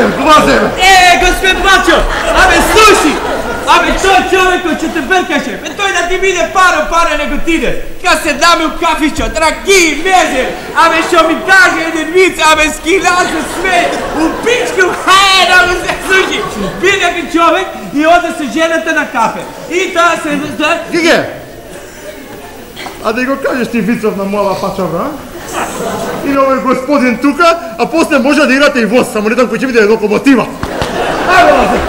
глазе! Господин Бачо, слушай! Тој човекот ќе те бркаше, тој да ти биде пара него тиде. Ка се даме у кафичо, драги, мезе, шо ми каже еден виц, скилазе све, у пичку, слушай, биде човек и оде се жената на кафе. И таа се... Гиге! А да го кажеш ти вицов на моја пачавра, и на овој господин тука, а после може да играте и воз, само не там кој ќе биде локомотива. Ајде, лазе!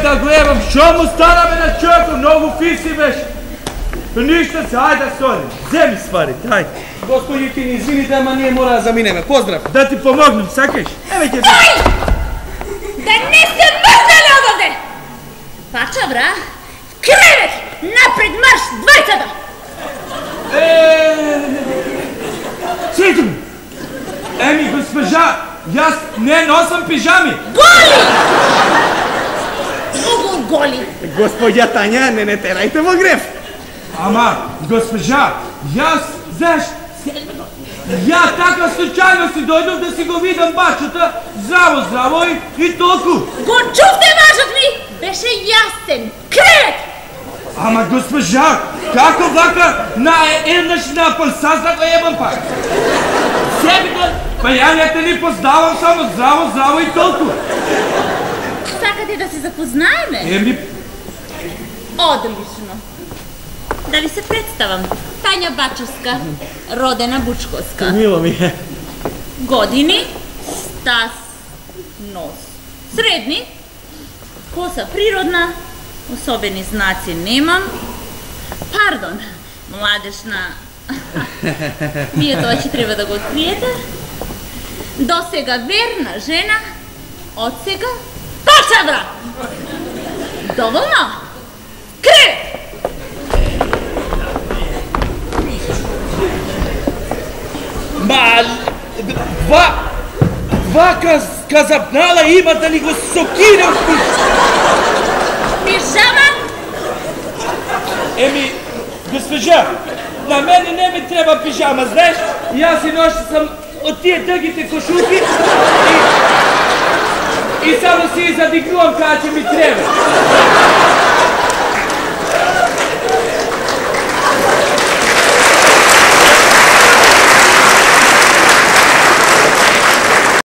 Да гледам, шо му станаме на човекот, многу фиси беше. Ништа се, ајде сори, земи свари, ајде. Господи, ти ни извините, ама ние мора да заминеме. Поздрав. Да ти помогнем, сакаш? Еве ќе... Стой! Да не сте мрдали одовде! Пачавра, в кревет, напред марш, двајцата! Сите ми! Госпожа, јас не носам пижами. Голи! Много голи! Господја Тања, не терајте во грев. Ама, госпожа, јас, знаеш, ја така случајно си дојдов да си го видам бачата, здраво и толку. Го чувте важот ми, беше јасен, кревет! Ама, госпожа, како вака еднаш напол сазна го ебам пак? Себето, па ја не те ни познавам само здраво и толку. Сакате да се запознаеме? Одлично. Да ви се представам. Тања Бачовска, родена Бучковска. Мило ми е. Години, стас, нос. Средни, коса природна, особени знаци немам. Пардон, младежна. Вие тоа ќе треба да го откриете. До сега верна жена, од сега пачавра! Доволно? Кревет! Вака казапнала има да ни го сокине од пижама? Госпожа, на мене не ми треба пижама, знаеш? Јас и ношто сам од тие дъгите кошулки и само си задигнувам кога ќе ми треба.